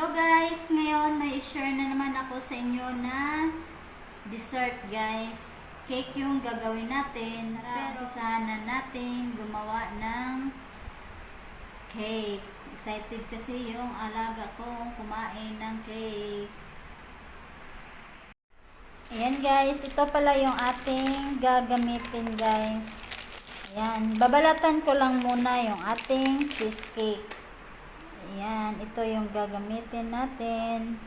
Hello guys! Ngayon may share na naman ako sa inyo na dessert guys. Cake yung gagawin natin. Pero usahan na natin gumawa ng cake. Excited kasi yung alaga kong kumain ng cake. Ayan guys, ito pala yung ating gagamitin guys. Ayan, babalatan ko lang muna yung ating cheesecake. Ayan, ito yung gagamitin natin.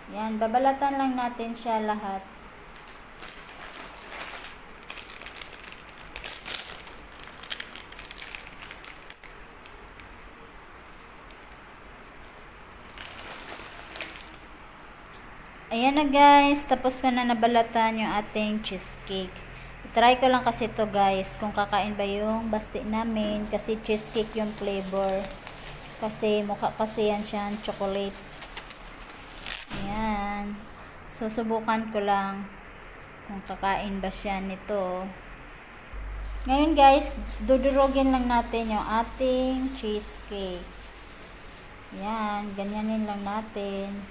Ayan, babalatan lang natin siya lahat. Ayan na guys, tapos ko na nabalatan yung ating cheesecake. Try ko lang kasi to guys, kung kakain ba yung basti namin, kasi cheesecake yung flavor. Kasi mukha kasi yan siyang chocolate. Ayan. Susubukan ko lang kung kakain ba siya nito. Ngayon guys, dudurugin lang natin yung ating cheesecake. Ayan, ganyanin lang natin.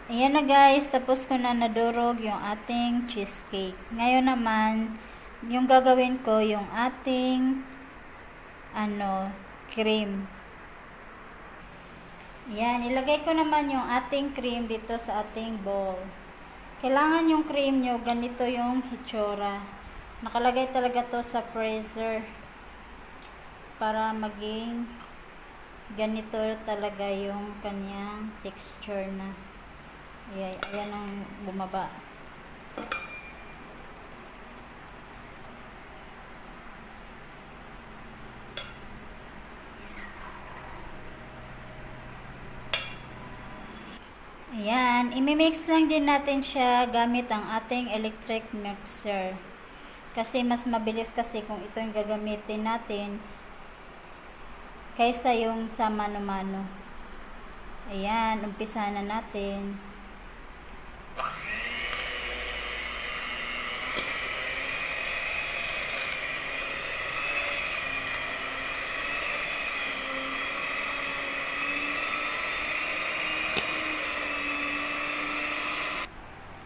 Ayan na guys, tapos ko na nadurog yung ating cheesecake. Ngayon naman, yung gagawin ko yung ating cream. Ayan, ilagay ko naman yung ating cream dito sa ating bowl. Kailangan yung cream nyo, ganito yung hitsura. Nakalagay talaga to sa freezer para maging ganito talaga yung kanyang texture na. Ayan ang bumaba. Ayan, imimix lang din natin siya gamit ang ating electric mixer. Kasi mas mabilis kasi kung ito yung gagamitin natin kaysa yung sa mano-mano. Ayan, umpisa na natin.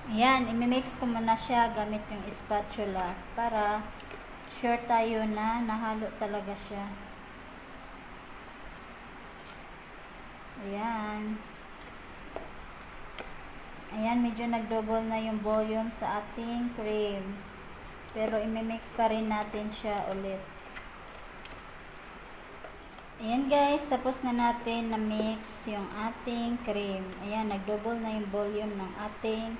Ayan, imimix ko muna siya gamit yung spatula para sure tayo na nahalo talaga siya. Ayan. Ayan, medyo nag-double na yung volume sa ating cream. Pero imimix pa rin natin siya ulit. Ayan guys, tapos na natin na-mix yung ating cream. Ayan, nag-double na yung volume ng ating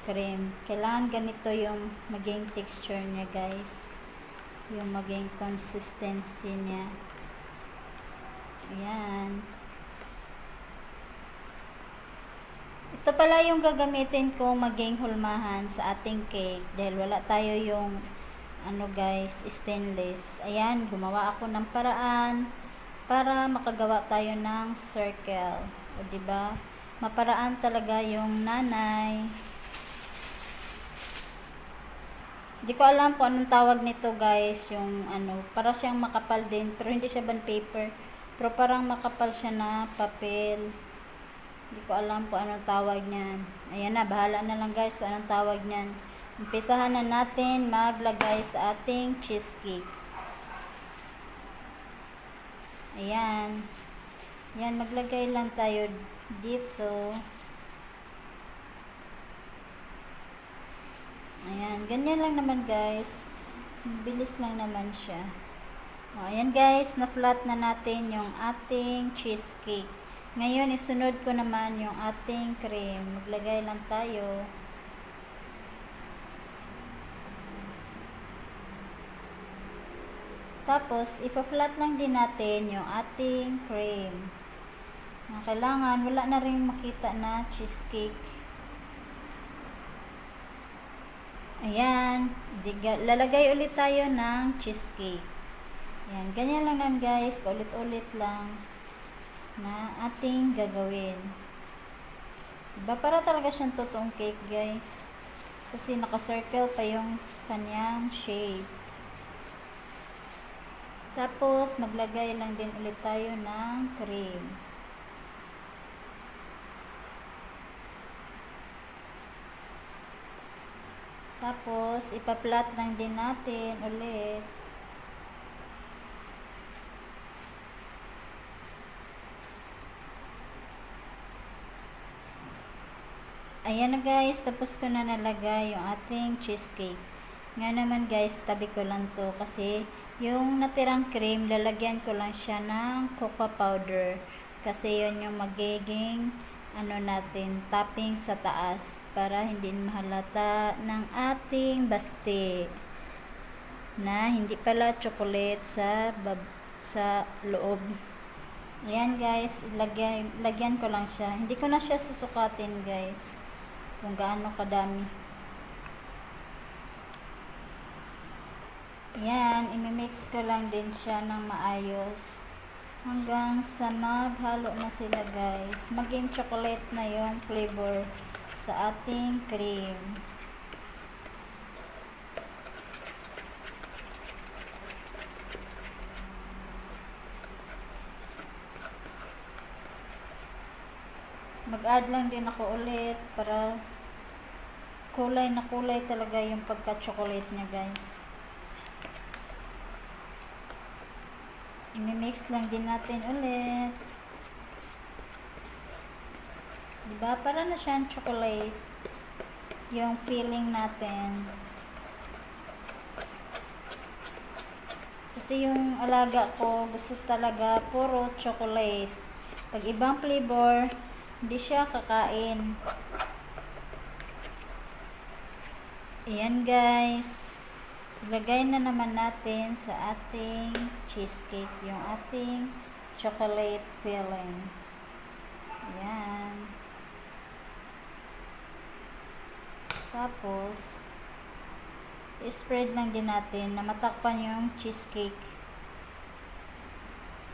cream. Kailangan ganito yung maging texture niya guys. Yung maging consistency niya. Ayan. Ito pala yung gagamitin ko maging hulmahan sa ating cake. Dahil wala tayo yung guys, stainless. Ayan, gumawa ako ng paraan para makagawa tayo ng circle. O diba? Maparaan talaga yung nanay. Hindi ko alam kung anong tawag nito guys, yung para siyang makapal din, pero hindi siya bond paper. Pero parang makapal siya na papel. Hindi ko alam kung anong tawag niyan. Ayan na, bahala na lang guys kung anong tawag niyan. Umpisahan na natin maglagay sa ating cheesecake. Ayan. Ayan, maglagay lang tayo dito. Ayan, ganyan lang naman guys. Bilis lang naman siya. O, ayan guys, na-flat na natin yung ating cheesecake. Ngayon, isunod ko naman yung ating cream. Maglagay lang tayo. Tapos, ipa-flat lang din natin yung ating cream. Kailangan, wala na rin makita na cheesecake. Ayan, lalagay ulit tayo ng cheesecake. Ayan, ganyan lang lang guys, paulit-ulit lang na ating gagawin. Diba, para talaga siyang totoong cake guys. Kasi naka-circle pa yung kanyang shape. Tapos, maglagay lang din ulit tayo ng cream. Tapos, ipa-flat lang din natin ulit. Ayan na guys, tapos ko na nalagay yung ating cheesecake. Nga naman guys, tabi ko lang to kasi yung natirang cream, lalagyan ko lang siya ng cocoa powder. Kasi yun yung magiging natin, topping sa taas para hindi mahalata ng ating basti na hindi pala chocolate sa loob. Ayan guys, lagyan ko lang siya. Hindi ko na siya susukatin guys kung gaano kadami. Ayan, imimix ko lang din siya ng maayos hanggang sa maghalo na sila guys. Maging chocolate na yung flavor sa ating cream. Mag-add lang din ako ulit para kulay na kulay talaga yung pagka-chocolate niya guys. I-mix lang din natin ulit. Diba? Para na siyang chocolate yung feeling natin. Kasi yung alaga ko gusto talaga puro chocolate. Pag ibang flavor, hindi siya kakain. Ayan guys. Ilagay na naman natin sa ating cheesecake yung ating chocolate filling. Ayan. Tapos, i-spread lang din natin na matakpan yung cheesecake.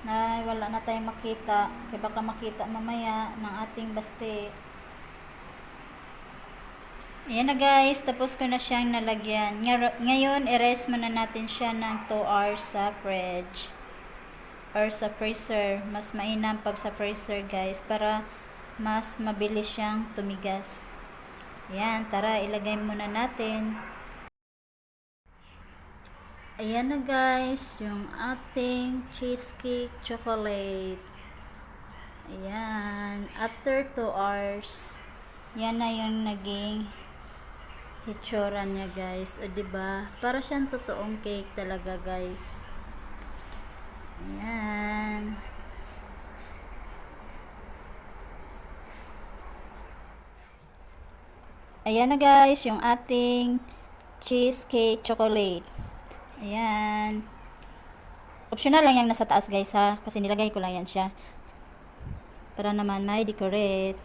Na wala na tayong makita. Kaya baka makita mamaya ng ating basti. Ayan na guys, tapos ko na siyang nalagyan. Ngayon, i-rest muna natin siya ng 2 hours sa fridge or sa freezer. Mas mainam pag sa freezer guys para mas mabilis siyang tumigas. Ayan, tara ilagay muna natin. Ayan na guys, yung ating cheesecake chocolate. Ayan, after 2 hours, yan na yung naging hitsura niya guys. O diba? Para siyang totoong cake talaga guys. Ayan. Ayan na guys, yung ating cheesecake chocolate. Ayan. Optional lang yung nasa taas guys ha. Kasi nilagay ko lang yan siya. Para naman may decorate.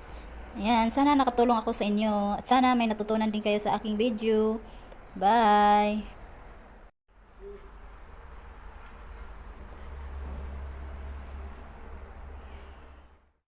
Ayan, sana nakatulong ako sa inyo. At sana may natutunan din kayo sa aking video. Bye!